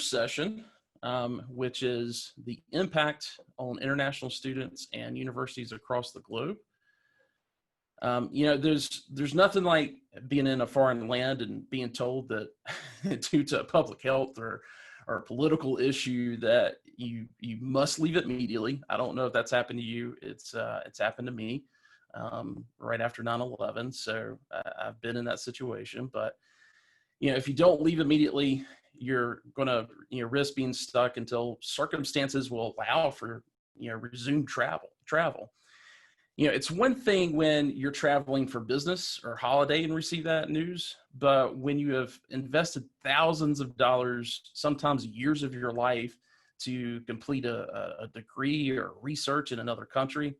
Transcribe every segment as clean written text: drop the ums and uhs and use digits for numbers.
first session, which is the impact on international students and universities across the globe. There's nothing like being in a foreign land and being told that due to public health or a political issue that you must leave immediately. I don't know if that's happened to you. It's happened to me right after 9/11. So I've been in that situation. But if you don't leave immediately, you're going to risk being stuck until circumstances will allow for resumed travel. It's one thing when you're traveling for business or holiday and receive that news, but when you have invested thousands of dollars, sometimes years of your life to complete a degree or research in another country,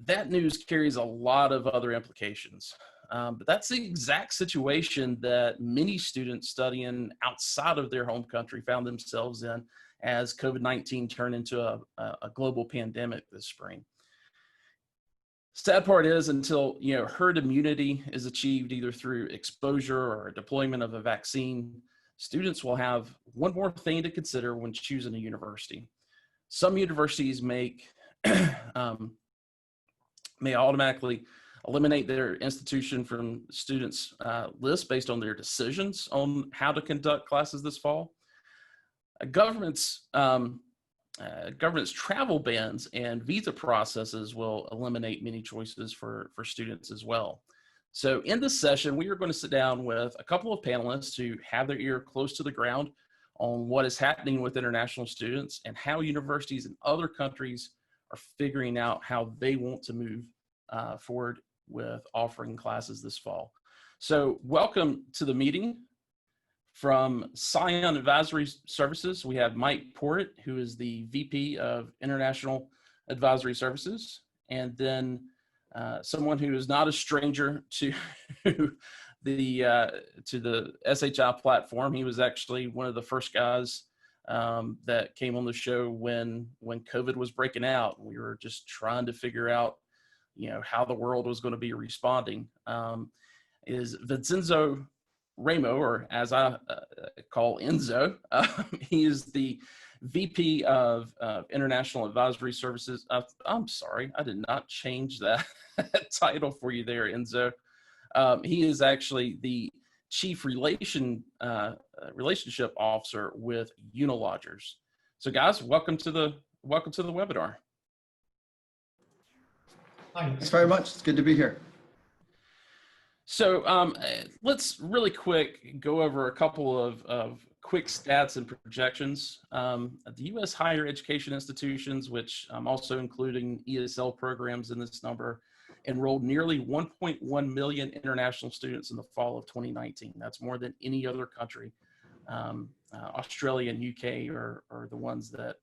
that news carries a lot of other implications. But that's the exact situation that many students studying outside of their home country found themselves in as COVID-19 turned into a global pandemic this spring. Sad part is until herd immunity is achieved either through exposure or deployment of a vaccine, students will have one more thing to consider when choosing a university. Some universities may automatically eliminate their institution from students' list based on their decisions on how to conduct classes this fall. Government's travel bans and visa processes will eliminate many choices for students as well. So in this session, we are going to sit down with a couple of panelists who have their ear close to the ground on what is happening with international students and how universities in other countries are figuring out how they want to move forward with offering classes this fall. So welcome to the meeting. From Scion Advisory Services, we have Mike Porritt, who is the VP of International Advisory Services, and then someone who is not a stranger to the SHI platform. He was actually one of the first guys that came on the show when COVID was breaking out. We were just trying to figure out, how the world was going to be responding. Is Vincenzo Ramo, or as I call Enzo. He is the VP of International Advisory Services. I'm sorry, I did not change that title for you there, Enzo. He is actually the Chief Relationship Officer with Unilodgers. So guys, welcome to the webinar. Thanks very much. It's good to be here. So let's really quick go over a couple of quick stats and projections. The U.S. higher education institutions, which I'm also including ESL programs in this number, enrolled nearly 1.1 million international students in the fall of 2019. That's more than any other country. Australia and UK are the ones that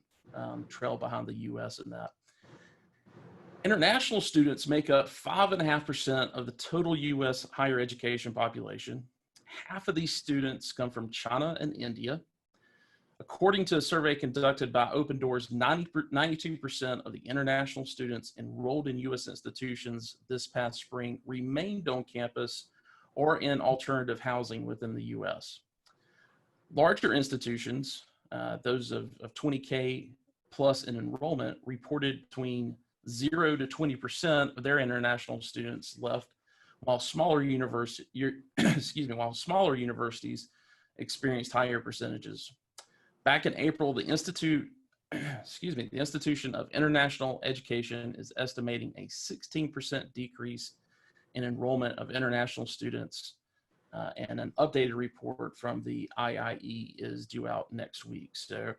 trail behind the U.S. in that. International students make up 5.5% of the total U.S. higher education population. Half of these students come from China and India. According to a survey conducted by Open Doors, 92% of the international students enrolled in U.S. institutions this past spring remained on campus or in alternative housing within the U.S. Larger institutions, those of 20K plus in enrollment, reported between 0 to 20% of their international students left, while smaller universities experienced higher percentages. Back in April, the Institution of International Education is estimating a 16% decrease in enrollment of international students, and an updated report from the IIE is due out next week. So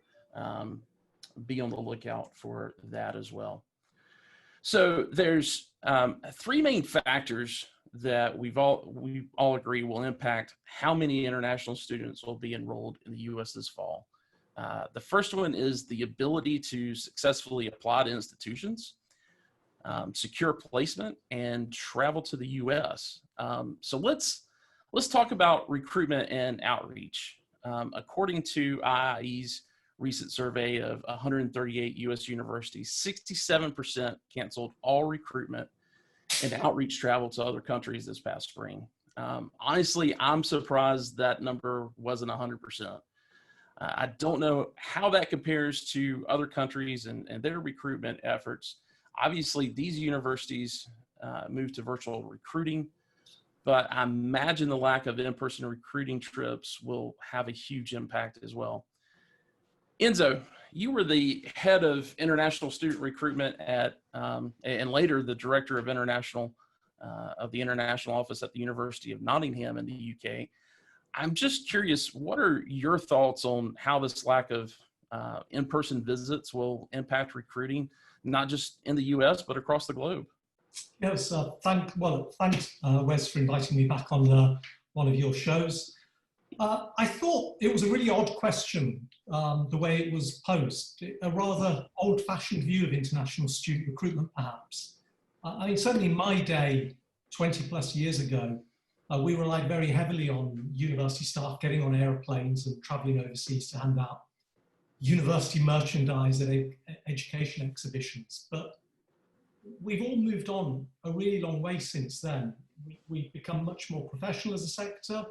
be on the lookout for that as well. So there's three main factors that we all agree will impact how many international students will be enrolled in the U.S. this fall. The first one is the ability to successfully apply to institutions, secure placement, and travel to the U.S. So let's talk about recruitment and outreach. According to IIE's recent survey of 138 U.S. universities, 67% canceled all recruitment and outreach travel to other countries this past spring. Honestly, I'm surprised that number wasn't 100%. I don't know how that compares to other countries and their recruitment efforts. Obviously, these universities moved to virtual recruiting, but I imagine the lack of in-person recruiting trips will have a huge impact as well. Enzo, you were the head of international student recruitment at, and later the director of the international office at the University of Nottingham in the UK. I'm just curious, what are your thoughts on how this lack of in-person visits will impact recruiting, not just in the US, but across the globe? Yes, thanks, Wes, for inviting me back on one of your shows. I thought it was a really odd question, the way it was posed, a rather old-fashioned view of international student recruitment, perhaps. I mean, certainly in my day, 20 plus years ago, we relied very heavily on university staff getting on airplanes and traveling overseas to hand out university merchandise at education exhibitions. But we've all moved on a really long way since then. We've become much more professional as a sector.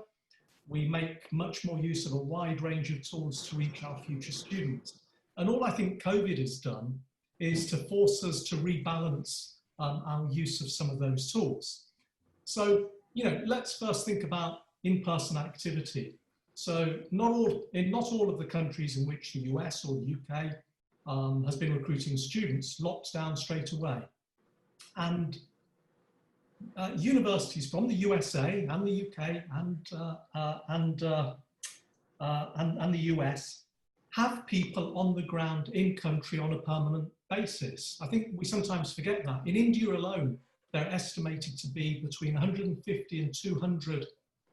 We make much more use of a wide range of tools to reach our future students. And all I think COVID has done is to force us to rebalance our use of some of those tools. So, let's first think about in-person activity. So not all of the countries in which the US or the UK has been recruiting students locked down straight away. And universities from the USA and the UK and the US have people on the ground in country on a permanent basis. I think we sometimes forget that. In India alone, they're estimated to be between 150 and 200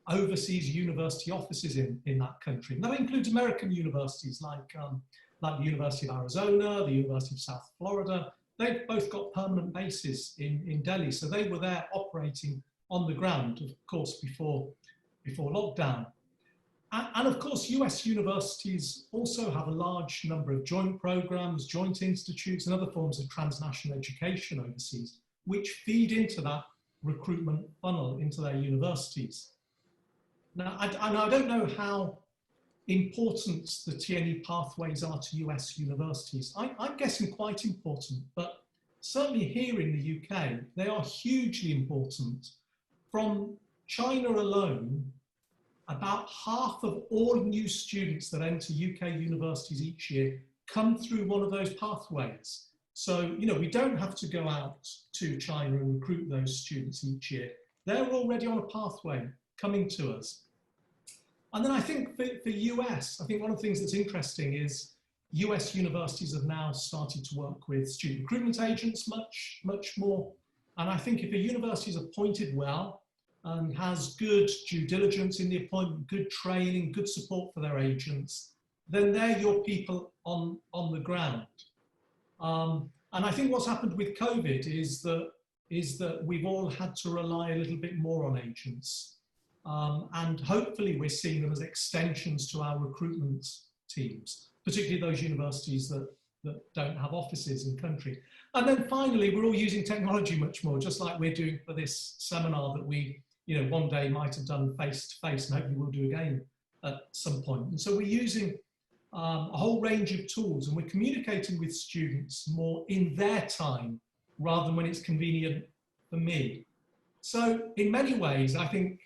overseas university offices in that country. And that includes American universities like the University of Arizona, the University of South Florida. They've both got permanent bases in Delhi. So they were there operating on the ground, of course, before lockdown. And of course, US universities also have a large number of joint programs, joint institutes, and other forms of transnational education overseas, which feed into that recruitment funnel into their universities. Now, I don't know how important the T&E pathways are to US universities. I'm guessing quite important, but certainly here in the UK, they are hugely important. From China alone, about half of all new students that enter UK universities each year come through one of those pathways. So, we don't have to go out to China and recruit those students each year. They're already on a pathway coming to us. And then I think for US, I think one of the things that's interesting is US universities have now started to work with student recruitment agents much more. And I think if a university is appointed well and has good due diligence in the appointment, good training, good support for their agents, then they're your people on the ground. And I think what's happened with COVID is that we've all had to rely a little bit more on agents. And hopefully we're seeing them as extensions to our recruitment teams, particularly those universities that don't have offices in country. And then finally, we're all using technology much more, just like we're doing for this seminar that we, one day might have done face-to-face, and hopefully we'll do again at some point. And so we're using a whole range of tools, and we're communicating with students more in their time rather than when it's convenient for me. So in many ways, I think,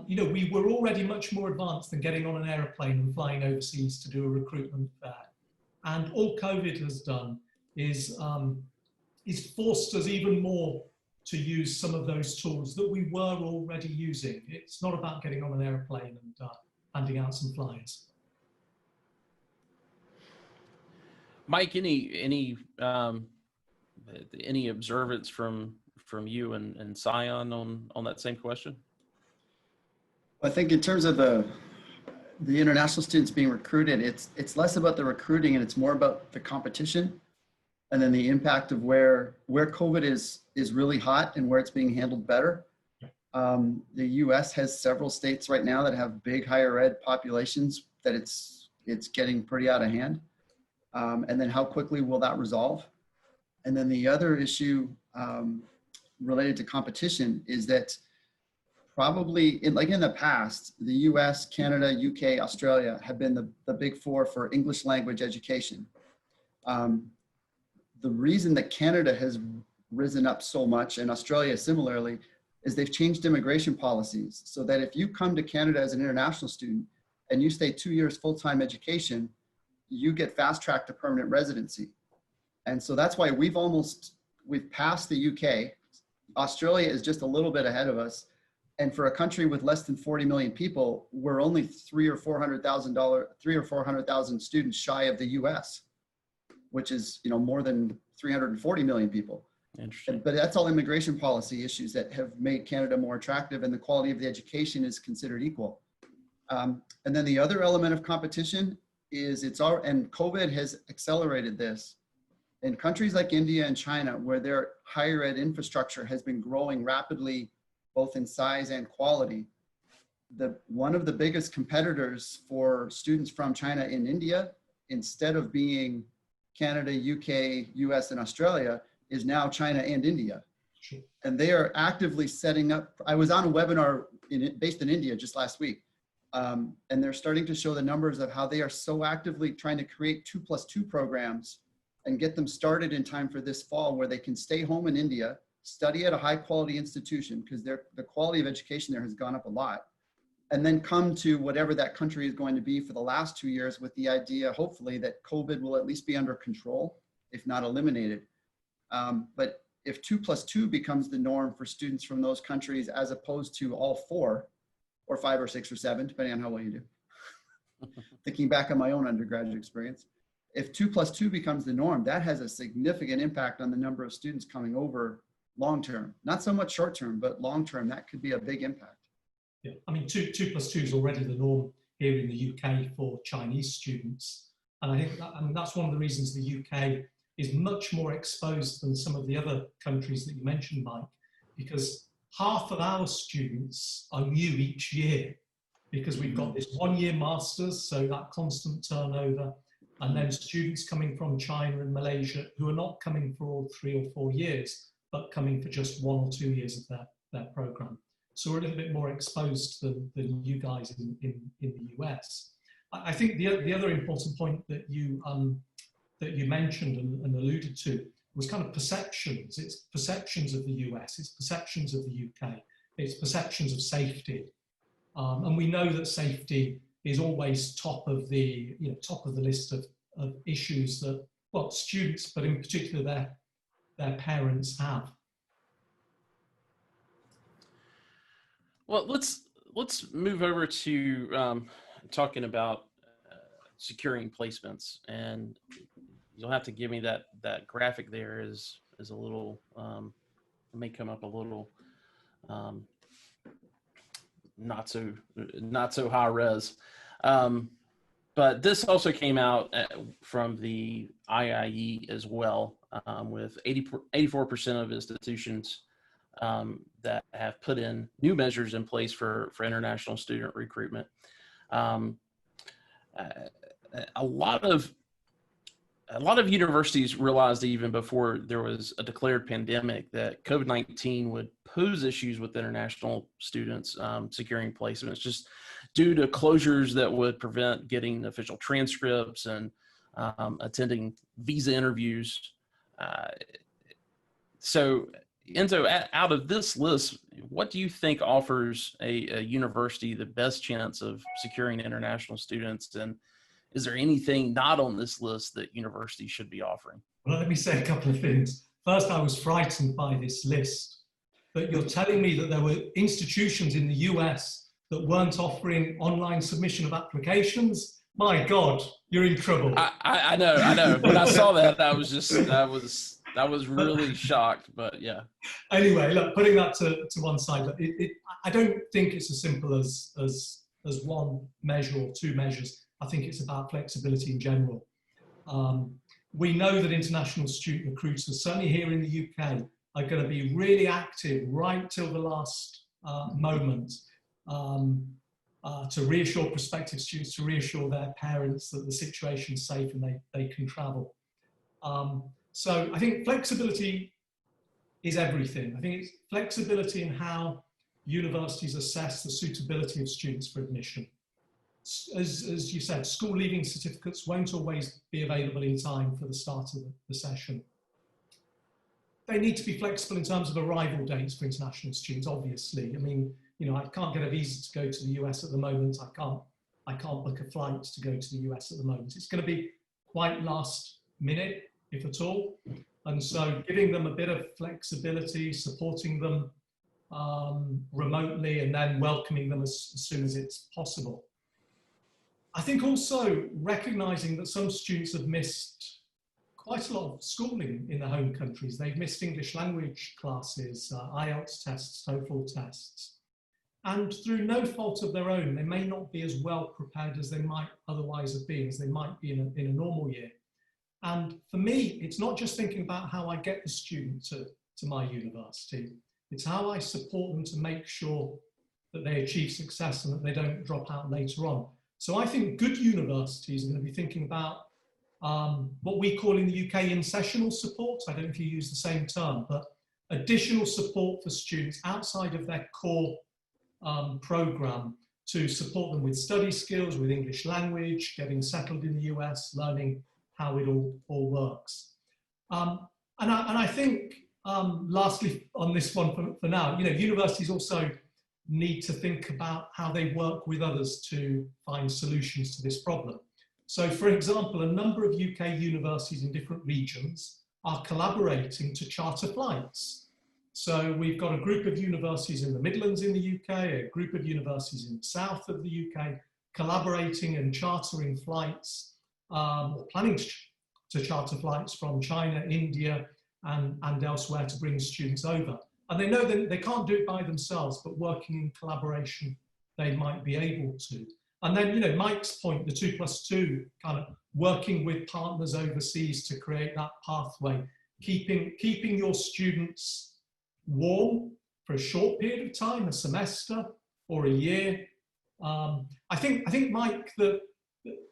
we were already much more advanced than getting on an aeroplane and flying overseas to do a recruitment fair. And all COVID has done is forced us even more to use some of those tools that we were already using. It's not about getting on an aeroplane and handing out some flyers. Mike, any observance from you and Sion on that same question? I think in terms of the international students being recruited, it's less about the recruiting and it's more about the competition, and then the impact of where COVID is really hot and where it's being handled better. The US has several states right now that have big higher ed populations that it's getting pretty out of hand. And then how quickly will that resolve? And then the other issue related to competition is that probably in the past, the US, Canada, UK, Australia have been the big four for English language education. The reason that Canada has risen up so much, and Australia similarly, is they've changed immigration policies so that if you come to Canada as an international student and you stay 2 years full-time education, you get fast-tracked to permanent residency. And so that's why we've passed the UK. Australia is just a little bit ahead of us. And for a country with less than 40 million people, we're only 300,000 or 400,000 students shy of the US, which is, more than 340 million people. Interesting. But that's all immigration policy issues that have made Canada more attractive, and the quality of the education is considered equal. And then the other element of competition is and COVID has accelerated this. In countries like India and China, where their higher ed infrastructure has been growing rapidly, both in size and quality, one of the biggest competitors for students from China in India, instead of being Canada, UK, US, and Australia, is now China and India. Sure. And they are actively setting up. I was on a webinar based in India just last week. And they're starting to show the numbers of how they are so actively trying to create 2+2 programs and get them started in time for this fall, where they can stay home in India, study at a high quality institution, because the quality of education there has gone up a lot, and then come to whatever that country is going to be for the last 2 years, with the idea, hopefully, that COVID will at least be under control, if not eliminated. But if 2+2 becomes the norm for students from those countries, as opposed to all 4 or 5 or 6 or 7, depending on how well you do, thinking back on my own undergraduate experience, if 2+2 becomes the norm, that has a significant impact on the number of students coming over long-term. Not so much short-term, but long-term, that could be a big impact. Yeah, I mean, 2+2 is already the norm here in the UK for Chinese students. And I think that's one of the reasons the UK is much more exposed than some of the other countries that you mentioned, Mike, because half of our students are new each year, because we've got this 1-year masters, so that constant turnover, and then students coming from China and Malaysia who are not coming for all 3 or 4 years, but coming for just 1 or 2 years of their program. So we're a little bit more exposed than you guys in the US. I think the other important point that you mentioned and alluded to was kind of perceptions. It's perceptions of the US, it's perceptions of the UK, it's perceptions of safety. And we know that safety is always top of the list of issues that, well, students, but in particular their parents have. Well, let's move over to talking about securing placements, and you'll have to give me that graphic there is a little may come up a little not so high res, but this also came out from the IIE as well, with 84% of institutions that have put in new measures in place for international student recruitment. A lot of universities realized even before there was a declared pandemic that COVID-19 would pose issues with international students securing placements, just due to closures that would prevent getting official transcripts and attending visa interviews. So Enzo, out of this list, what do you think offers a university the best chance of securing international students? And is there anything not on this list that universities should be offering? Well, let me say a couple of things. First, I was frightened by this list, but you're telling me that there were institutions in the US that weren't offering online submission of applications? My God, you're in trouble. I know. When I saw that, I was really shocked, but yeah. Anyway, look, putting that to one side, I don't think it's as simple as one measure or 2 measures. I think it's about flexibility in general. We know that international student recruiters, certainly here in the UK, are going to be really active right till the last moment to reassure prospective students, to reassure their parents that the situation's safe and they can travel. So I think flexibility is everything. I think it's flexibility in how universities assess the suitability of students for admission. As you said, school leaving certificates won't always be available in time for the start of the session. They need to be flexible in terms of arrival dates for international students, obviously. I mean, you know, I can't get a visa to go to the US at the moment. I can't book a flight to go to the US at the moment. It's going to be quite last minute, if at all. And so giving them a bit of flexibility, supporting them remotely, and then welcoming them as soon as it's possible. I think also recognizing that some students have missed quite a lot of schooling in their home countries. They've missed English language classes, IELTS tests, TOEFL tests. And through no fault of their own, they may not be as well prepared as they might otherwise have been, as they might be in a normal year. And for me, it's not just thinking about how I get the student to my university, it's how I support them to make sure that they achieve success and that they don't drop out later on. So I think good universities are going to be thinking about what we call in the UK in-sessional support. I don't know if you use the same term, but additional support for students outside of their core program to support them with study skills, with English language, getting settled in the US, learning how it all works. And I think, lastly on this one for now, you know, universities also need to think about how they work with others to find solutions to this problem. So, for example, a number of UK universities in different regions are collaborating to charter flights. So we've got a group of universities in the Midlands in the UK, a group of universities in the south of the UK, collaborating and chartering flights, or planning to charter flights from China, India, and elsewhere to bring students over. And they know that they can't do it by themselves, but working in collaboration, they might be able to. And then, you know, Mike's point, the 2+2, kind of working with partners overseas to create that pathway, keeping your students warm for a short period of time, a semester or a year. I think Mike, the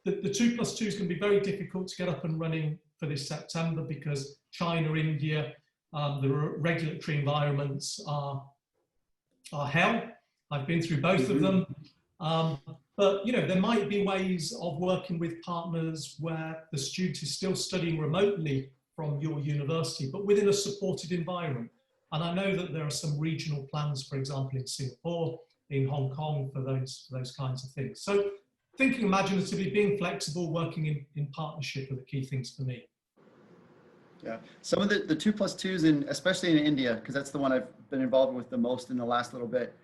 2+2 is going to be very difficult to get up and running for this September because China, India, the regulatory environments are hell. I've been through both of them. But you know, there might be ways of working with partners where the student is still studying remotely from your university, but within a supported environment. And I know that there are some regional plans, for example, in Singapore, in Hong Kong, for those kinds of things. So thinking imaginatively, being flexible, working in partnership are the key things for me. Yeah, some of the 2+2s, especially in India, because that's the one I've been involved with the most in the last little bit.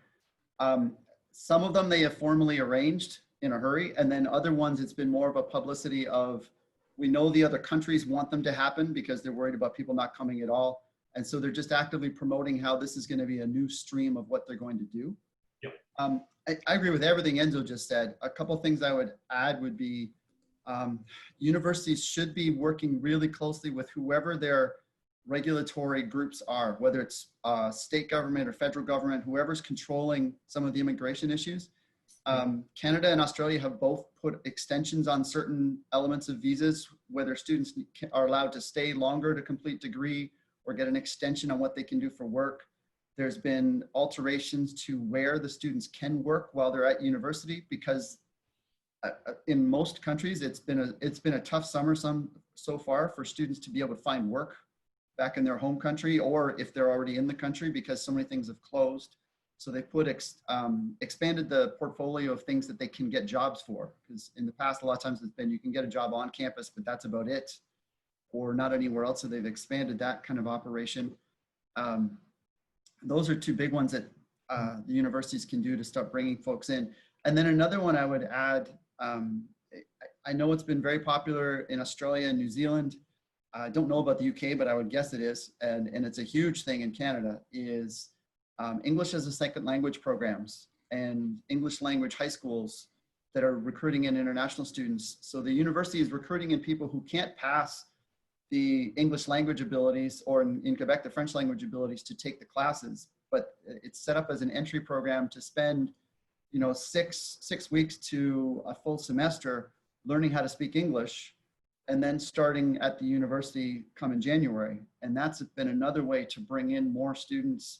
Some of them they have formally arranged in a hurry, and then other ones it's been more of a publicity of, we know the other countries want them to happen because they're worried about people not coming at all. And so they're just actively promoting how this is going to be a new stream of what they're going to do. Yep. I agree with everything Enzo just said. A couple of things I would add would be universities should be working really closely with whoever their regulatory groups are, whether it's state government or federal government, whoever's controlling some of the immigration issues. Canada and Australia have both put extensions on certain elements of visas, whether students are allowed to stay longer to complete degree or get an extension on what they can do for work. There's been alterations to where the students can work while they're at university, because in most countries, it's been a tough summer so far for students to be able to find work back in their home country, or if they're already in the country, because so many things have closed. So they put expanded the portfolio of things that they can get jobs for, because in the past, a lot of times it's been you can get a job on campus, but that's about it, or not anywhere else. So they've expanded that kind of operation. Those are two big ones that the universities can do to start bringing folks in. And then another one I would add, I know it's been very popular in Australia and New Zealand. I don't know about the UK, but I would guess it is. And it's a huge thing in Canada, is English as a second language programs and English language high schools that are recruiting in international students. So the university is recruiting in people who can't pass the English language abilities, or in Quebec, the French language abilities to take the classes, but it's set up as an entry program to spend, you know, six weeks to a full semester learning how to speak English, and then starting at the university come in January. And that's been another way to bring in more students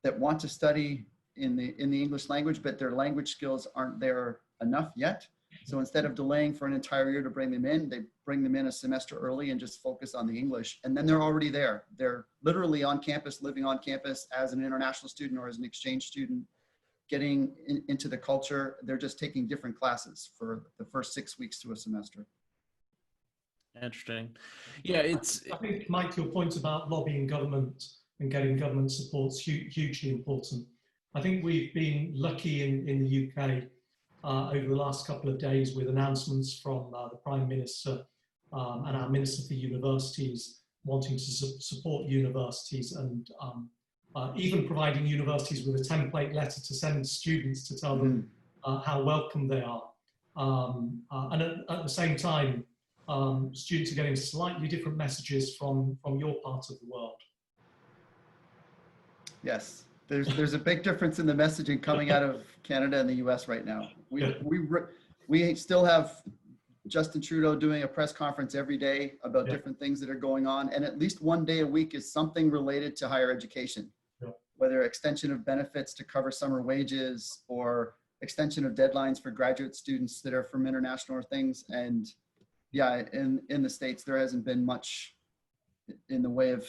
that want to study in the English language, but their language skills aren't there enough yet. So instead of delaying for an entire year to bring them in, they bring them in a semester early and just focus on the English. And then they're already there. They're literally on campus, living on campus as an international student or as an exchange student, getting into the culture. They're just taking different classes for the first 6 weeks to a semester. Interesting. Yeah, I think, Mike, your point about lobbying government and getting government support is hugely important. I think we've been lucky in the UK over the last couple of days with announcements from the Prime Minister and our Minister for Universities wanting to support universities and even providing universities with a template letter to send students to tell them how welcome they are. And at the same time, students are getting slightly different messages from your part of the world. Yes, there's a big difference in the messaging coming out of Canada and the US right now. We still have Justin Trudeau doing a press conference every day about different things that are going on. And at least one day a week is something related to higher education, whether extension of benefits to cover summer wages or extension of deadlines for graduate students that are from international or things. And yeah, in the States, there hasn't been much in the way of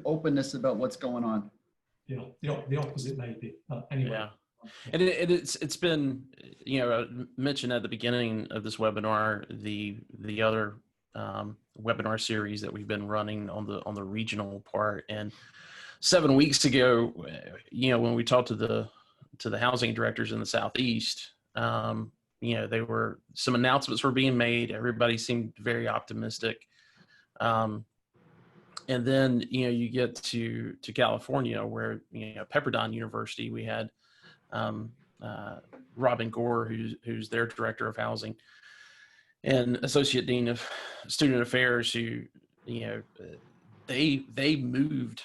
openness about what's going on. Yeah, the opposite maybe. Anyway. Yeah. And it's been, you know, mentioned at the beginning of this webinar, the other webinar series that we've been running on the regional part. And 7 weeks ago, you know, when we talked to the housing directors in the Southeast, you know, some announcements were being made. Everybody seemed very optimistic. And then, you know, you get to California where, you know, Pepperdine University, we had Robin Gore, who's their director of housing and associate dean of student affairs, who, you know, they moved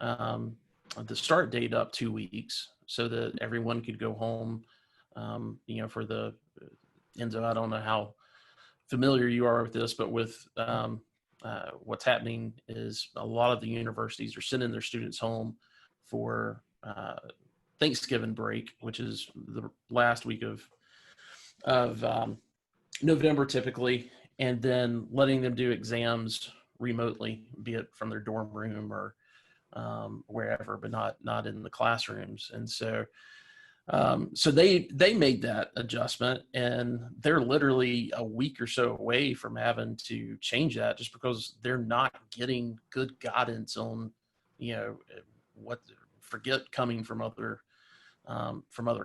the start date up 2 weeks so that everyone could go home. You know, for the Enzo, I don't know how familiar you are with this, but with what's happening is a lot of the universities are sending their students home for Thanksgiving break, which is the last week of November typically, and then letting them do exams remotely, be it from their dorm room or wherever, but not in the classrooms. And so so they made that adjustment, and they're literally a week or so away from having to change that, just because they're not getting good guidance on, you know, forget coming from other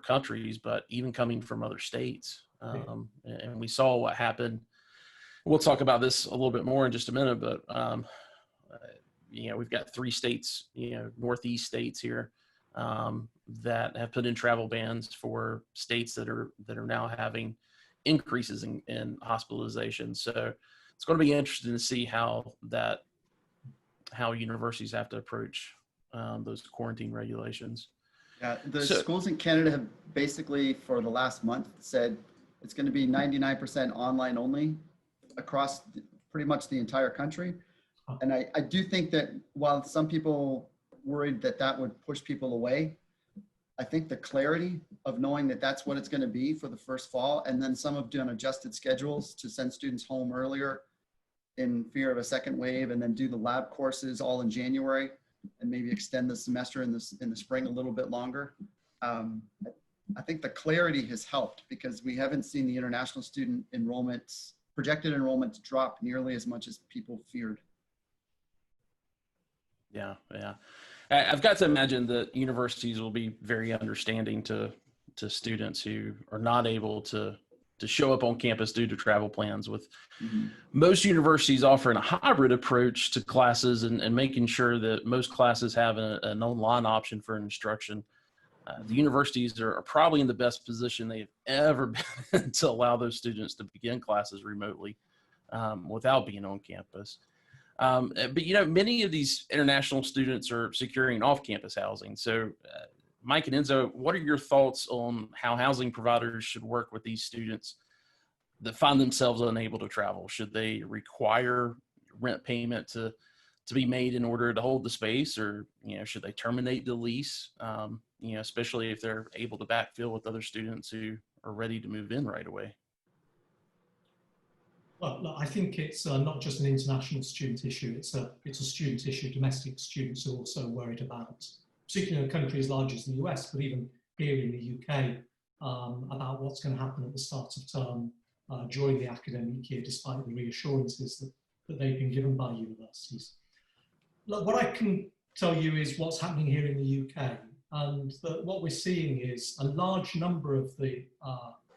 countries, but even coming from other states. And we saw what happened. We'll talk about this a little bit more in just a minute, but you know, we've got 3 states, you know, Northeast states here, that have put in travel bans for states that are now having increases in hospitalization. So it's going to be interesting to see how universities have to approach those quarantine regulations. Yeah, the schools in Canada have basically for the last month said it's going to be 99% online only across pretty much the entire country. And I do think that while some people worried that would push people away, I think the clarity of knowing that that's what it's going to be for the first fall, and then some have done adjusted schedules to send students home earlier in fear of a second wave, and then do the lab courses all in January, and maybe extend the semester in the spring a little bit longer. I think the clarity has helped because we haven't seen the international student enrollments, projected enrollments, drop nearly as much as people feared. Yeah. I've got to imagine that universities will be very understanding to students who are not able to show up on campus due to travel plans, with most universities offering a hybrid approach to classes and making sure that most classes have an online option for instruction. The universities are probably in the best position they've ever been to allow those students to begin classes remotely without being on campus. But, you know, many of these international students are securing off-campus housing. So, Mike and Enzo, what are your thoughts on how housing providers should work with these students that find themselves unable to travel? Should they require rent payment to to be made in order to hold the space, or, should they terminate the lease, especially if they're able to backfill with other students who are ready to move in right away? Well, look, I think it's not just an international student issue. It's a student issue. Domestic students are also worried about, particularly in a country as large as the US, but even here in the UK, about what's going to happen at the start of term during the academic year, despite the reassurances that they've been given by universities. Look, what I can tell you is what's happening here in the UK, and what we're seeing is a large number of the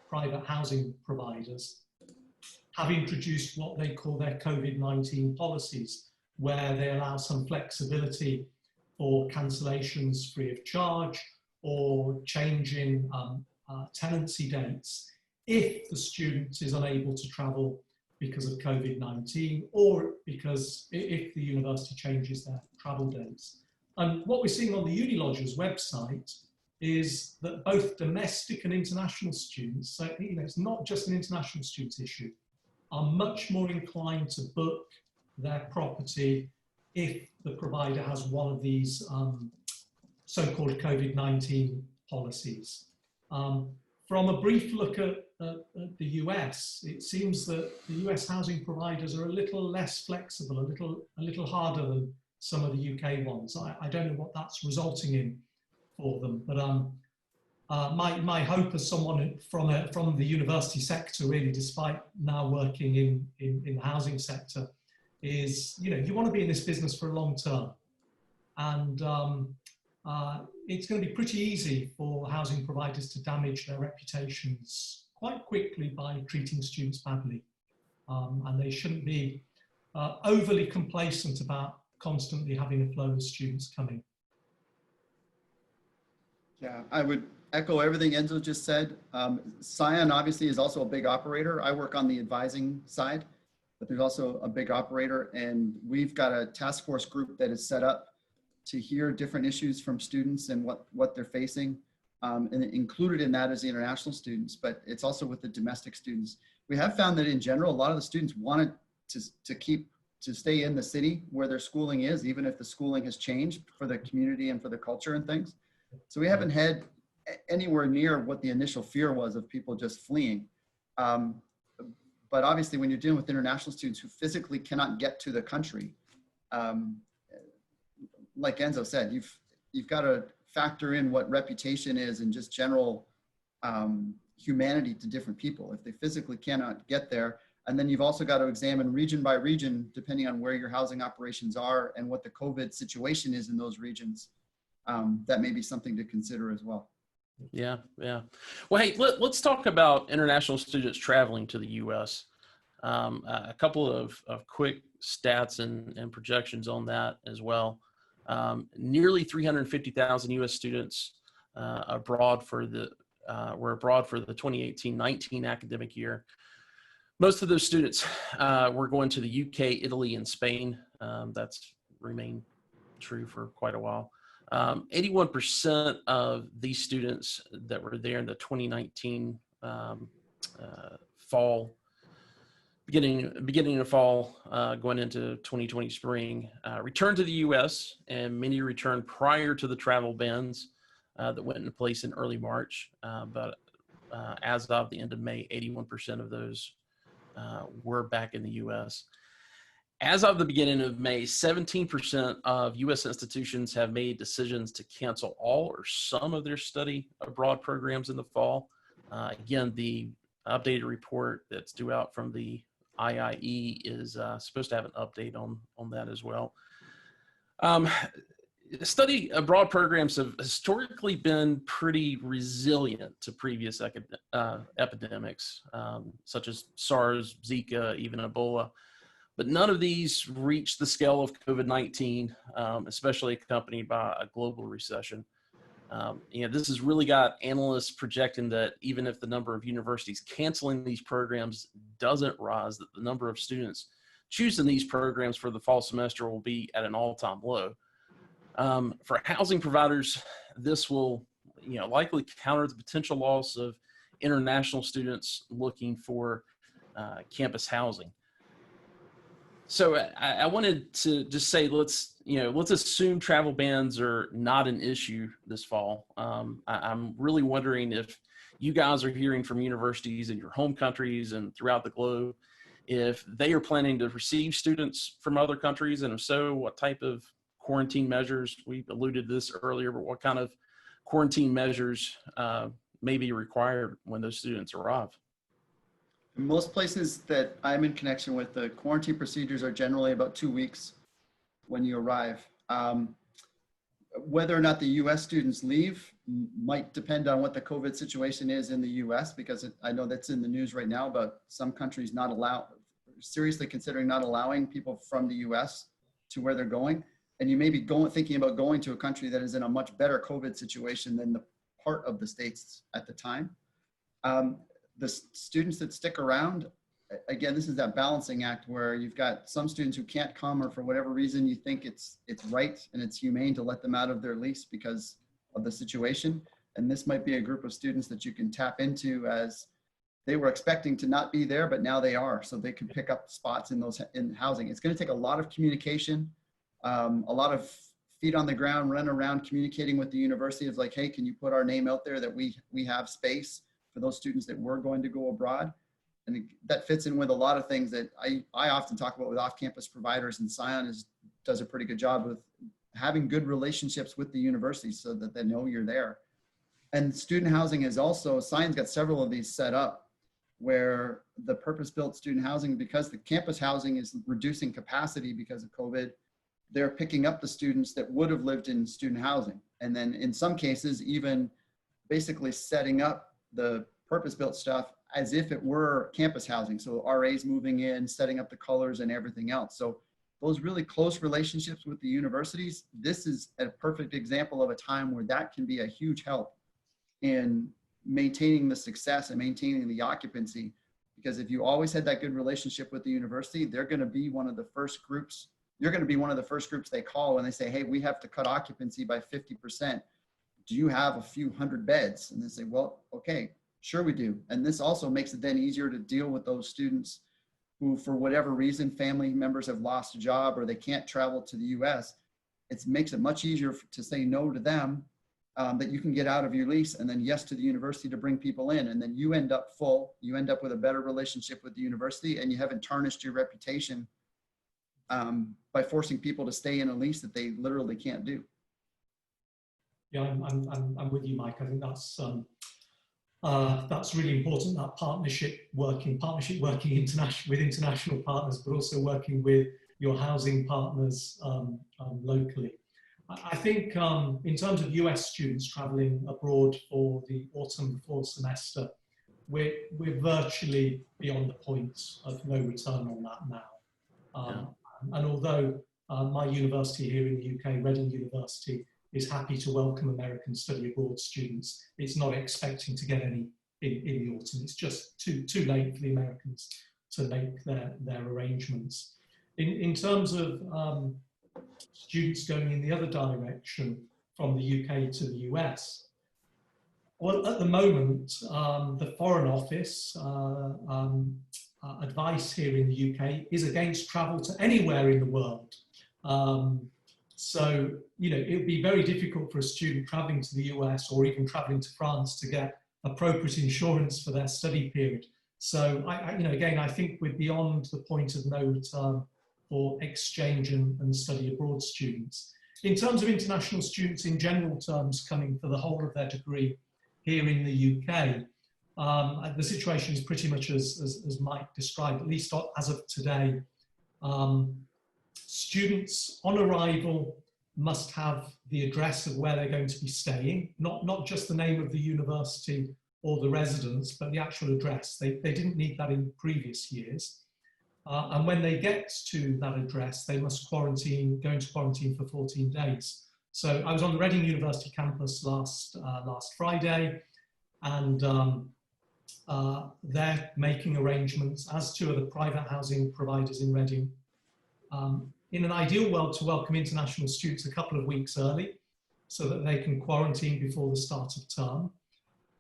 private housing providers have introduced what they call their COVID-19 policies, where they allow some flexibility for cancellations free of charge or changing tenancy dates if the student is unable to travel because of COVID-19, or because if the university changes their travel dates. And what we're seeing on the Unilodger's website is that both domestic and international students, so it's not just an international student issue, are much more inclined to book their property if the provider has one of these so-called COVID-19 policies. From a brief look at the US, it seems that the US housing providers are a little less flexible, a little harder than some of the UK ones. I don't know what that's resulting in for them, but my hope as someone from the university sector, really, despite now working in the housing sector, is you want to be in this business for a long term, and it's going to be pretty easy for housing providers to damage their reputations quite quickly by treating students badly, and they shouldn't be overly complacent about constantly having a flow of students coming. Yeah, I would echo everything Enzo just said. Scion obviously is also a big operator. I work on the advising side, but there's also a big operator, and we've got a task force group that is set up to hear different issues from students and what they're facing. And included in that is the international students, but it's also with the domestic students. We have found that in general, a lot of the students wanted to stay in the city where their schooling is, even if the schooling has changed for the community and for the culture and things. So we haven't had anywhere near what the initial fear was of people just fleeing. But obviously when you're dealing with international students who physically cannot get to the country, like Enzo said, you've got to factor in what reputation is and just general humanity to different people if they physically cannot get there. And then you've also got to examine region by region, depending on where your housing operations are and what the COVID situation is in those regions. That may be something to consider as well. Yeah. Well, hey, let's talk about international students traveling to the U.S. A couple of quick stats and projections on that as well. Nearly 350,000 U.S. students were abroad for the 2018-19 academic year. Most of those students were going to the UK, Italy, and Spain. That's remained true for quite a while. 81% of these students that were there in the 2019 fall, beginning of fall, going into 2020 spring, returned to the U.S., and many returned prior to the travel bans that went into place in early March. But as of the end of May, 81% of those were back in the U.S. As of the beginning of May, 17% of U.S. institutions have made decisions to cancel all or some of their study abroad programs in the fall. Again, the updated report that's due out from the IIE is supposed to have an update on that as well. Study abroad programs have historically been pretty resilient to previous epidemics, such as SARS, Zika, even Ebola. But none of these reached the scale of COVID-19, especially accompanied by a global recession. This has really got analysts projecting that even if the number of universities canceling these programs doesn't rise, that the number of students choosing these programs for the fall semester will be at an all-time low. For housing providers, this will likely counter the potential loss of international students looking for campus housing. So I wanted to just say, let's assume travel bans are not an issue this fall. I'm really wondering if you guys are hearing from universities in your home countries and throughout the globe, if they are planning to receive students from other countries, and if so, what type of quarantine measures? We alluded to this earlier, but what kind of quarantine measures may be required when those students arrive? In most places that I'm in connection with, the quarantine procedures are generally about 2 weeks when you arrive. Whether or not the US students leave might depend on what the COVID situation is in the US, because I know that's in the news right now about some countries seriously considering not allowing people from the US to where they're going. And you may be thinking about going to a country that is in a much better COVID situation than the part of the States at the time. The students that stick around, again, this is that balancing act where you've got some students who can't come, or for whatever reason you think it's right and it's humane to let them out of their lease because of the situation. And this might be a group of students that you can tap into, as they were expecting to not be there, but now they are. So they can pick up spots in housing. It's going to take a lot of communication, a lot of feet on the ground, running around communicating with the university. It's like, hey, can you put our name out there that we have space for those students that were going to go abroad? And that fits in with a lot of things that I often talk about with off-campus providers, and Scion does a pretty good job with having good relationships with the university so that they know you're there. And student housing is also, Scion's got several of these set up where the purpose-built student housing, because the campus housing is reducing capacity because of COVID, they're picking up the students that would have lived in student housing. And then in some cases, even basically setting up the purpose-built stuff as if it were campus housing. So RAs moving in, setting up the colors and everything else. So those really close relationships with the universities, this is a perfect example of a time where that can be a huge help in maintaining the success and maintaining the occupancy. Because if you always had that good relationship with the university, they're going to be one of the first groups. You're going to be one of the first groups they call when they say, hey, we have to cut occupancy by 50%. Do you have a few hundred beds? And they say, well, okay, sure we do. And this also makes it then easier to deal with those students who, for whatever reason, family members have lost a job or they can't travel to the US. It makes it much easier to say no to them, that you can get out of your lease, and then yes to the university to bring people in. And then you end up full, you end up with a better relationship with the university, and you haven't tarnished your reputation by forcing people to stay in a lease that they literally can't do. Yeah, I'm with you, Mike. I think that's really important, that partnership working with international partners, but also working with your housing partners locally. I think in terms of US students traveling abroad for the autumn fall semester, we're virtually beyond the point of no return on that now. And although my university here in the UK, Reading University, is happy to welcome American study abroad students, it's not expecting to get any in the autumn. It's just too late for the Americans to make their arrangements. In terms of students going in the other direction from the UK to the US, well, at the moment, the Foreign Office advice here in the UK is against travel to anywhere in the world. So, it would be very difficult for a student traveling to the US or even traveling to France to get appropriate insurance for their study period. So, again, I think we're beyond the point of no return for exchange and study abroad students. In terms of international students in general terms coming for the whole of their degree here in the UK, the situation is pretty much as Mike described, at least as of today. Students on arrival must have the address of where they're going to be staying, not just the name of the university or the residence, but the actual address. They didn't need that in previous years. And when they get to that address, they must go into quarantine for 14 days. So I was on the Reading University campus last Friday, and they're making arrangements, as to the private housing providers in Reading, in an ideal world, to welcome international students a couple of weeks early so that they can quarantine before the start of term.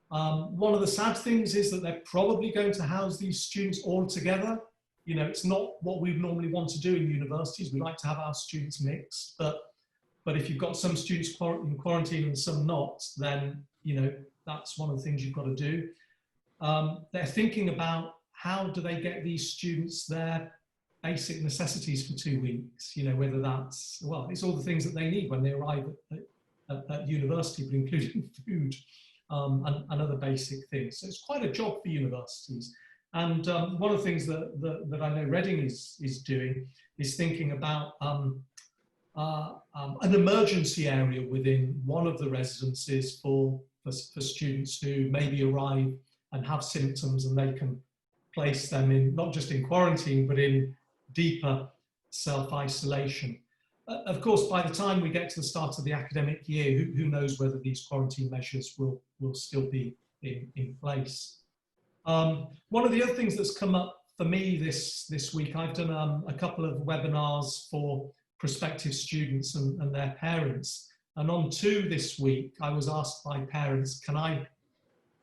One of the sad things is that they're probably going to house these students all together it's not what we normally want to do in universities. We like to have our students mixed, but if you've got some students in quarantine and some not, then, that's one of the things you've got to do. They're thinking about how do they get these students their basic necessities for 2 weeks, whether that's, well, it's all the things that they need when they arrive at university, but including food and other basic things. So it's quite a job for universities. And one of the things that I know Reading is doing is thinking about an emergency area within one of the residences for students who maybe arrive and have symptoms, and they can place them in, not just in quarantine, but in deeper self-isolation. Of course, by the time we get to the start of the academic year, who knows whether these quarantine measures will still be in place. One of the other things that's come up for me this week, I've done a couple of webinars for prospective students and their parents. And on 2 this week, I was asked by parents, can I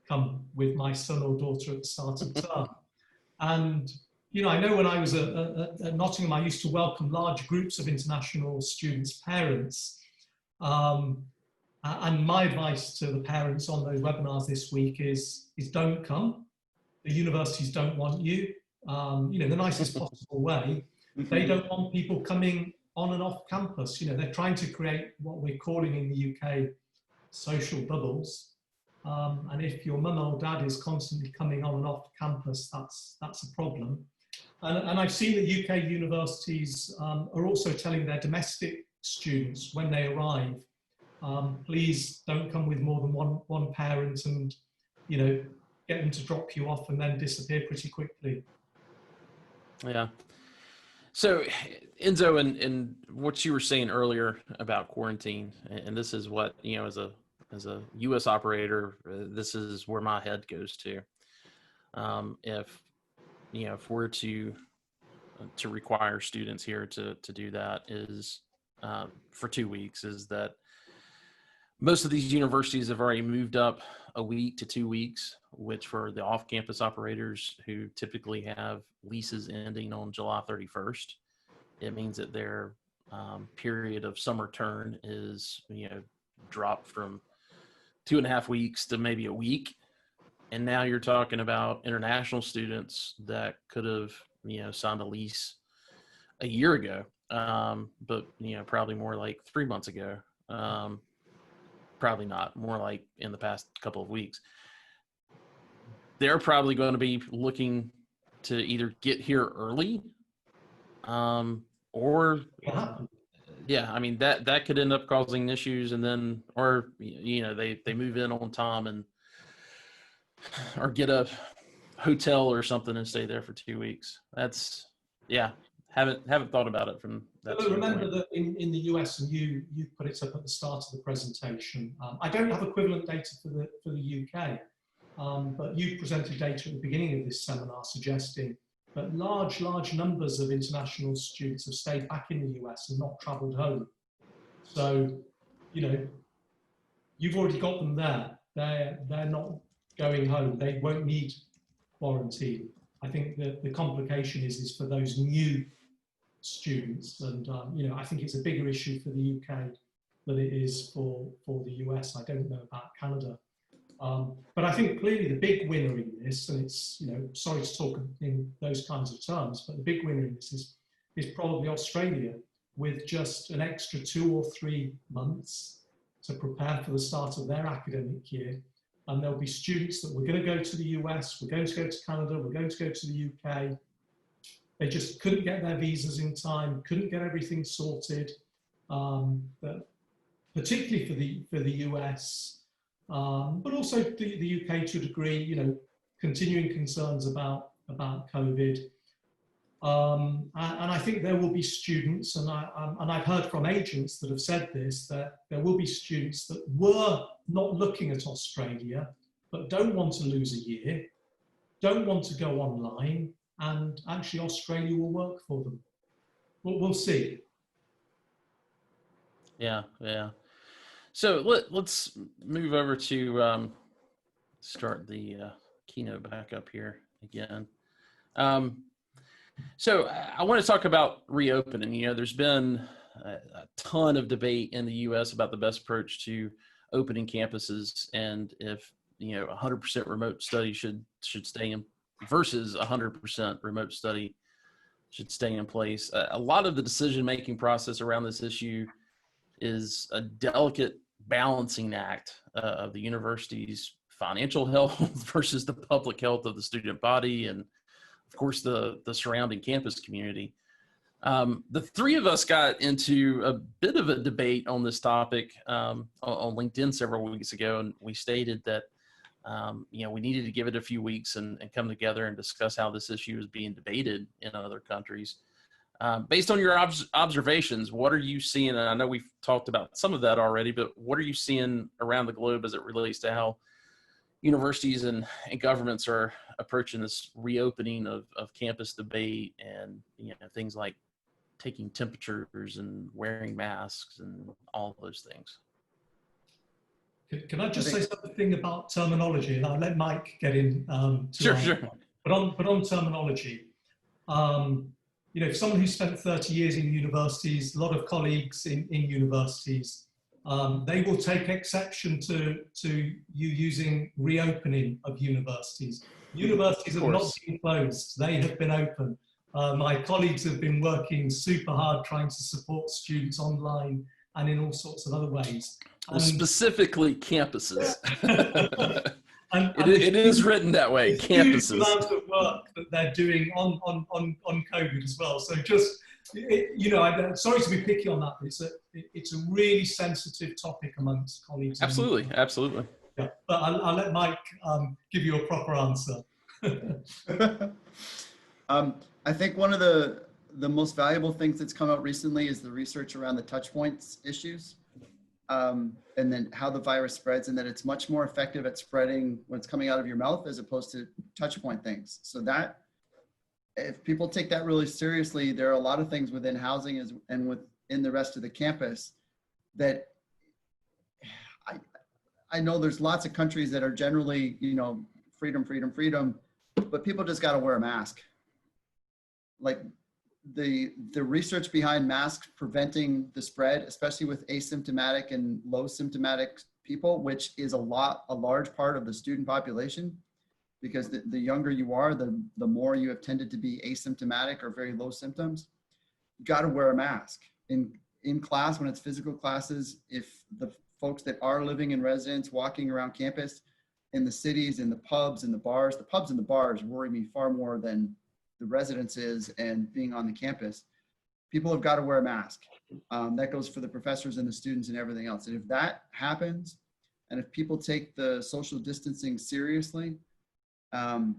come with my son or daughter at the start of term? And, I know when I was at Nottingham, I used to welcome large groups of international students' parents. And my advice to the parents on those webinars this week is don't come. The universities don't want you, the nicest possible way. They don't want people coming on and off campus. They're trying to create what we're calling in the UK social bubbles. And if your mum or dad is constantly coming on and off campus, that's a problem. And I've seen that UK universities are also telling their domestic students when they arrive, please don't come with more than one parent, and get them to drop you off and then disappear pretty quickly. Yeah. So Enzo, and what you were saying earlier about quarantine, and this is what, as a U.S. operator, this is where my head goes to. If we're to require students here to do that is for 2 weeks, is that most of these universities have already moved up a week to 2 weeks, which for the off-campus operators who typically have leases ending on July 31st, it means that their period of summer turn is, dropped from 2.5 weeks to maybe a week. And now you're talking about international students that could have, signed a lease a year ago, but, probably more like 3 months ago. Probably not, more like in the past couple of weeks. They're probably going to be looking to either get here early, or that could end up causing issues, and then, or they move in on time or get a hotel or something and stay there for 2 weeks. That's haven't thought about it from that. But remember that in the US, and you put it up at the start of the presentation, I don't have equivalent data for the UK, but you presented data at the beginning of this seminar suggesting that large numbers of international students have stayed back in the US and not travelled home. So, you've already got them there. They're not going home. They won't need quarantine. I think that the complication is for those new students, and I think it's a bigger issue for the UK than it is for the US. I don't know about Canada. But I think clearly the big winner in this, and it's, sorry to talk in those kinds of terms, but the big winner in this is probably Australia, with just an extra 2 or 3 months to prepare for the start of their academic year. And there'll be students that we're going to go to the US, we're going to go to Canada, we're going to go to the UK. They just couldn't get their visas in time, couldn't get everything sorted, but particularly for the US. But also the UK to a degree, continuing concerns about COVID. And I think there will be students, and I've heard from agents that have said this, that there will be students that were not looking at Australia, but don't want to lose a year, don't want to go online, and actually Australia will work for them. We'll see. Yeah. So let's move over to start the keynote back up here again. So I want to talk about reopening. There's been a ton of debate in the U.S. about the best approach to opening campuses, and if 100% remote study should stay in versus 100% remote study should stay in place. A lot of the decision-making process around this issue is a delicate balancing act of the university's financial health versus the public health of the student body, and of course the surrounding campus community. The three of us got into a bit of a debate on this topic on LinkedIn several weeks ago, and we stated that we needed to give it a few weeks and come together and discuss how this issue is being debated in other countries. Based on your observations, what are you seeing? And I know we've talked about some of that already, but what are you seeing around the globe as it relates to how universities and governments are approaching this reopening of campus debate, and things like taking temperatures and wearing masks and all of those things? Can I just say something about terminology, and I'll let Mike get in. Sure. But on terminology, for someone who spent 30 years in universities, a lot of colleagues in universities, they will take exception to you using reopening of universities. Universities have not been closed, they have been open. My colleagues have been working super hard trying to support students online and in all sorts of other ways. Specifically campuses. It is written that way, campuses. Huge amount of work that they're doing on COVID as well. So I'm sorry to be picky on that, but it's a really sensitive topic amongst colleagues. Absolutely. Yeah, but I'll let Mike give you a proper answer. I think one of the most valuable things that's come out recently is the research around the touch points issues, and then how the virus spreads, and that it's much more effective at spreading when it's coming out of your mouth as opposed to touch point things. So that, if people take that really seriously, there are a lot of things within housing and within the rest of the campus that I know there's lots of countries that are generally, freedom, but people just got to wear a mask. Like the research behind masks preventing the spread, especially with asymptomatic and low symptomatic people, which is a large part of the student population, because the younger you are, the more you have tended to be asymptomatic or very low symptoms. You got to wear a mask in class when it's physical classes. If the folks that are living in residence, walking around campus, in the cities, in the pubs and the bars worry me far more than the residences and being on the campus. People have got to wear a mask. That goes for the professors and the students and everything else. And if that happens, and if people take the social distancing seriously, and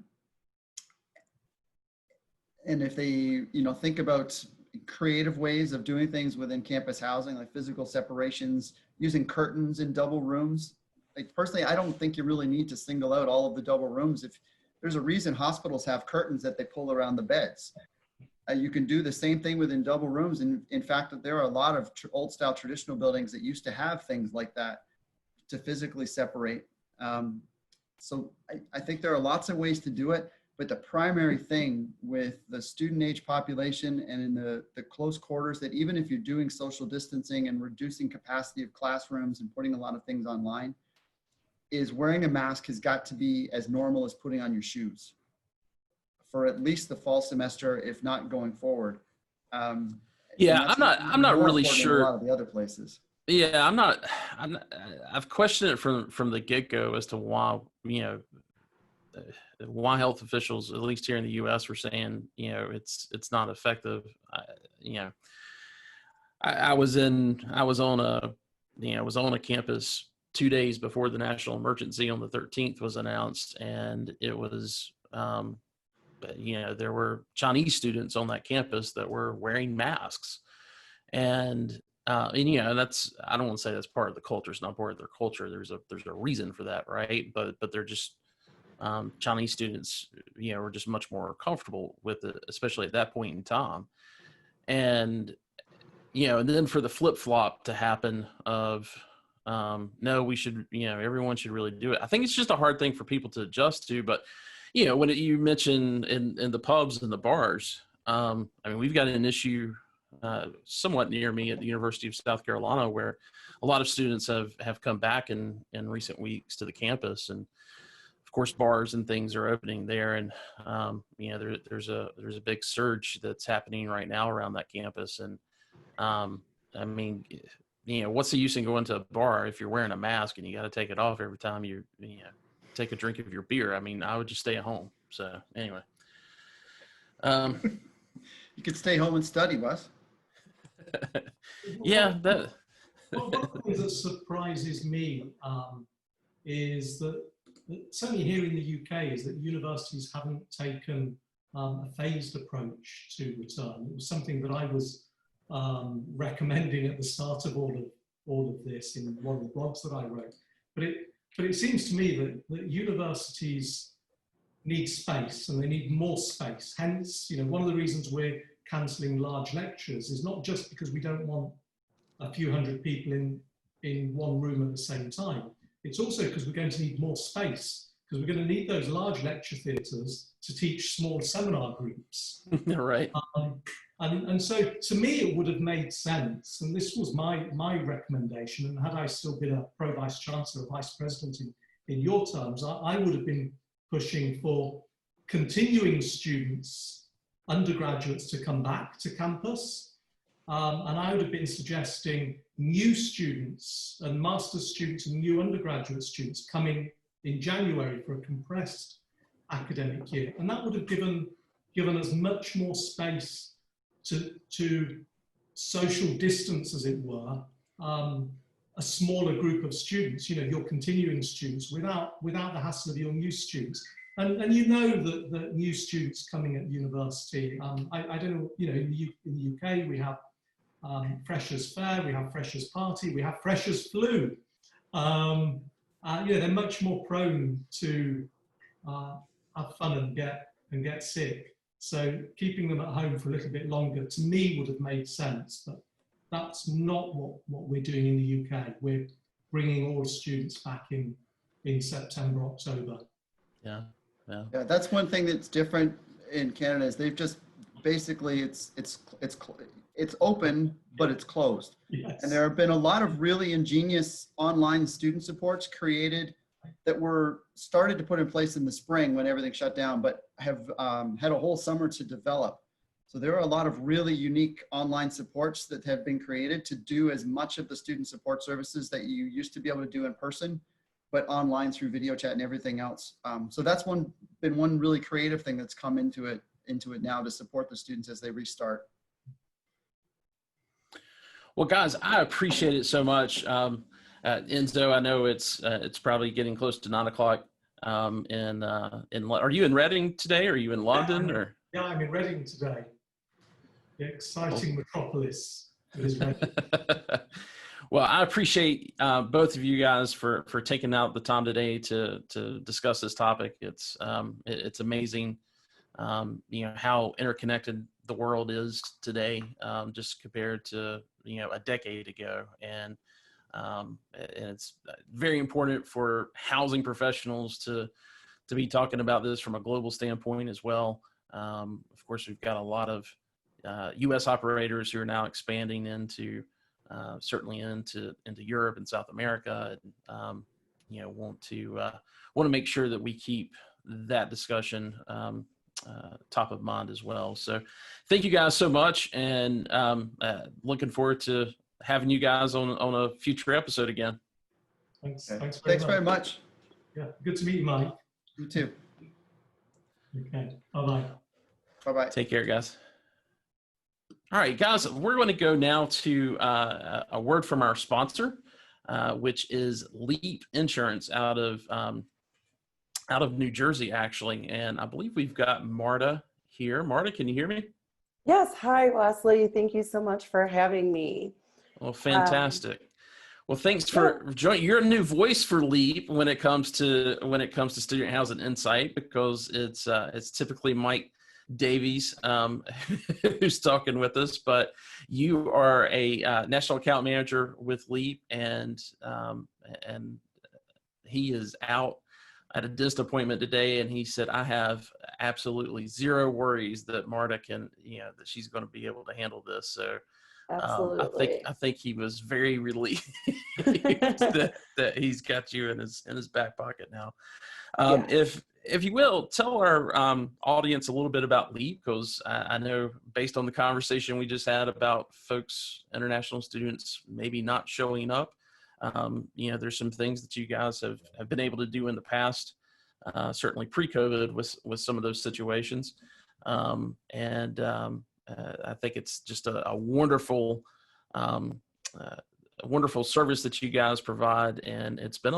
if they, think about creative ways of doing things within campus housing, like physical separations, using curtains in double rooms. Like personally, I don't think you really need to single out all of the double rooms. If there's a reason hospitals have curtains that they pull around the beds. You can do the same thing within double rooms. And in fact, there are a lot of old style traditional buildings that used to have things like that to physically separate. So I think there are lots of ways to do it, but the primary thing with the student age population and in the close quarters, that even if you're doing social distancing and reducing capacity of classrooms and putting a lot of things online, is wearing a mask has got to be as normal as putting on your shoes for at least the fall semester, if not going forward. Yeah, I'm not really sure. A lot of the other places. Yeah, I've questioned it from the get-go as to why, why health officials, at least here in the U.S., were saying, it's not effective. I was on a campus 2 days before the national emergency on the 13th was announced, and it was, there were Chinese students on that campus that were wearing masks, and that's, I don't want to say that's part of the culture. It's not part of their culture. There's a reason for that, right? But they're just Chinese students, were just much more comfortable with it, especially at that point in time, and and then for the flip flop to happen of no, we should, everyone should really do it. I think it's just a hard thing for people to adjust to. But, when you mention in the pubs and the bars, I mean, we've got an issue somewhat near me at the University of South Carolina where a lot of students have come back in recent weeks to the campus, and of course bars and things are opening there, and there's a big surge that's happening right now around that campus. And I mean, what's the use in going to a bar if you're wearing a mask and you got to take it off every time you take a drink of your beer? I mean, I would just stay at home. So anyway, You could stay home and study, Wes. yeah, that. One of the things that surprises me is that certainly here in the UK is that universities haven't taken a phased approach to return. It was something that I was recommending at the start of all of this in one of the blogs that I wrote. But it seems to me that universities need space, and they need more space. Hence, one of the reasons we're cancelling large lectures is not just because we don't want a few hundred people in one room at the same time. It's also because we're going to need more space, because we're going to need those large lecture theatres to teach small seminar groups. Right. And so to me, it would have made sense, and this was my recommendation, and had I still been a pro-vice chancellor or vice president in your terms, I would have been pushing for continuing students, undergraduates, to come back to campus. And I would have been suggesting new students and master's students and new undergraduate students coming in January for a compressed academic year. And that would have given us much more space to social distance, as it were, a smaller group of students, your continuing students, without the hassle of your new students. And that new students coming at university, I don't know, in the UK we have Freshers' Fair, we have Freshers' Party, we have Freshers' Flu. They're much more prone to have fun and get sick. So keeping them at home for a little bit longer, to me, would have made sense. But that's not what we're doing in the UK. We're bringing all students back in September, October. Yeah. Yeah, that's one thing that's different in Canada is they've just basically it's open, but it's closed. Yes. And there have been a lot of really ingenious online student supports created that were started to put in place in the spring when everything shut down, but have had a whole summer to develop. So there are a lot of really unique online supports that have been created to do as much of the student support services that you used to be able to do in person, but online through video chat and everything else. So that's been one really creative thing that's come into it now to support the students as they restart. Well, guys, I appreciate it so much. Enzo, I know it's probably getting close to 9 o'clock. Are you in Reading today? Or are you in London? Yeah, I'm in Reading today. The exciting metropolis that is Reading. Well, I appreciate both of you guys for taking out the time today to discuss this topic. It's amazing, how interconnected the world is today, just compared to a decade ago, and it's very important for housing professionals to be talking about this from a global standpoint as well. Of course, we've got a lot of U.S. operators who are now expanding certainly into Europe and South America, and want to make sure that we keep that discussion top of mind as well. So thank you guys so much, and looking forward to having you guys on a future episode again. Thanks. Okay. Thanks very much. Yeah, good to meet you, Mike. You too. Okay, bye-bye. Bye-bye. Take care, guys. All right, guys, we're going to go now to a word from our sponsor, which is Leap Insurance out of New Jersey, actually. And I believe we've got Marta here. Marta, can you hear me? Yes. Hi, Wesley. Thank you so much for having me. Well, fantastic. Well, thanks for joining. You're a new voice for Leap when it comes to Student Housing Insight, because it's typically Mike Davies who's talking with us, but you are a national account manager with Leap, and he is out at a dentist appointment today, and he said, I have absolutely zero worries that Marta can, that she's going to be able to handle this. So Absolutely. I think he was very relieved that he's got you in his back pocket now. Yeah. If you will, tell our audience a little bit about LEAP, because I know based on the conversation we just had about folks, international students, maybe not showing up, there's some things that you guys have been able to do in the past, certainly pre-COVID with some of those situations. I think it's just a wonderful, wonderful service that you guys provide, and it's been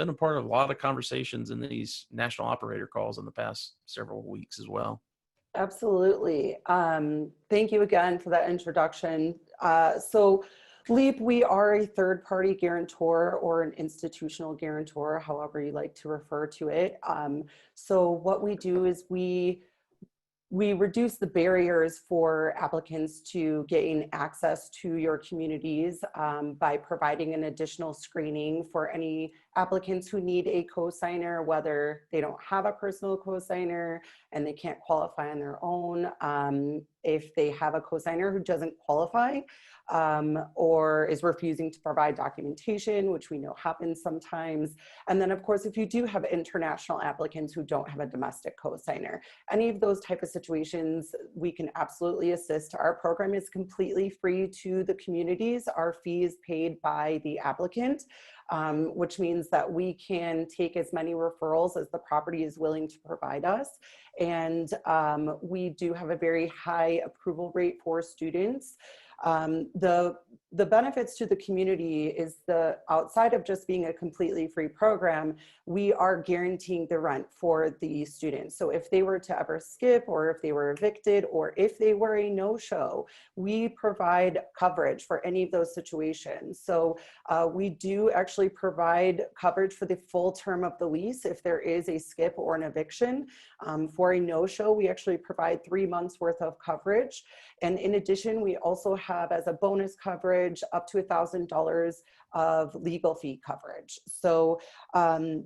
a part of a lot of conversations in these national operator calls in the past several weeks as well. Absolutely. Thank you again for that introduction. So LEAP, we are a third-party guarantor or an institutional guarantor, however you like to refer to it. So what we do is we reduce the barriers for applicants to gain access to your communities by providing an additional screening for any applicants who need a cosigner, whether they don't have a personal cosigner and they can't qualify on their own. If they have a cosigner who doesn't qualify or is refusing to provide documentation, which we know happens sometimes. And then of course, if you do have international applicants who don't have a domestic cosigner, any of those type of situations, we can absolutely assist. Our program is completely free to the communities. Our fee is paid by the applicant, which means that we can take as many referrals as the property is willing to provide us. And we do have a very high approval rate for students. The benefits to the community is outside of just being a completely free program, we are guaranteeing the rent for the students. So if they were to ever skip, or if they were evicted, or if they were a no-show, we provide coverage for any of those situations. So we do actually provide coverage for the full term of the lease if there is a skip or an eviction. For a no-show, we actually provide 3 months worth of coverage. And in addition, we also have as a bonus coverage up to $1,000 of legal fee coverage. So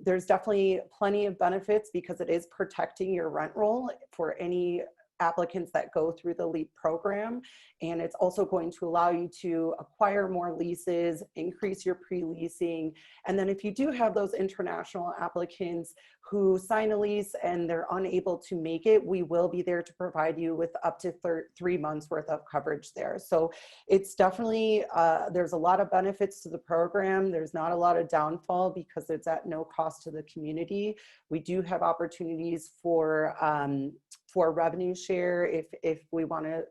there's definitely plenty of benefits because it is protecting your rent roll for any applicants that go through the LEAP program. And it's also going to allow you to acquire more leases, increase your pre-leasing. And then if you do have those international applicants who sign a lease and they're unable to make it, we will be there to provide you with up to 3 months worth of coverage there. So it's definitely, there's a lot of benefits to the program. There's not a lot of downfall because it's at no cost to the community. We do have opportunities for revenue share if we want to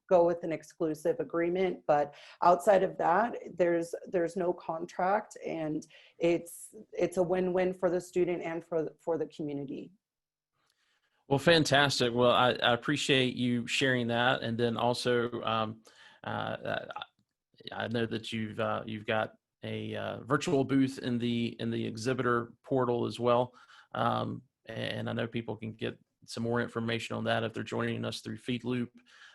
go with an exclusive agreement, but outside of that, there's no contract, and it's a win-win for the student and for the community. Well, fantastic. Well, I appreciate you sharing that, and then also I know that you've got a virtual booth in the exhibitor portal as well, and I know people can get some more information on that if they're joining us through FeedLoop.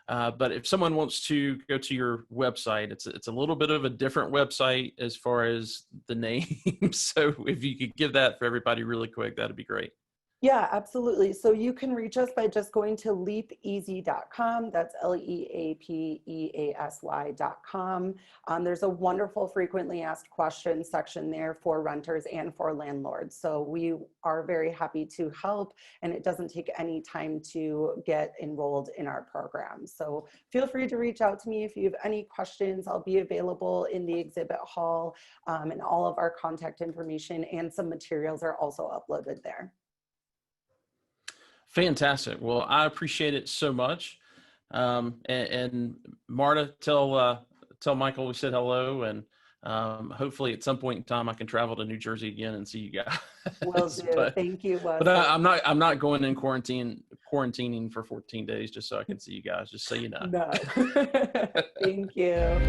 But if someone wants to go to your website, it's a little bit of a different website as far as the name. So if you could give that for everybody really quick, that'd be great. Yeah, absolutely. So you can reach us by just going to leapeasy.com. That's LEAPEASY.com. There's a wonderful frequently asked questions section there for renters and for landlords. So we are very happy to help, and it doesn't take any time to get enrolled in our program. So feel free to reach out to me if you have any questions. I'll be available in the exhibit hall, and all of our contact information and some materials are also uploaded there. Fantastic. Well, I appreciate it so much. And Marta, tell Michael we said hello, and hopefully at some point in time I can travel to New Jersey again and see you guys. Will do. Thank you, Wesley. But I'm not going in quarantining for 14 days just so I can see you guys, just so you know. No. Thank you.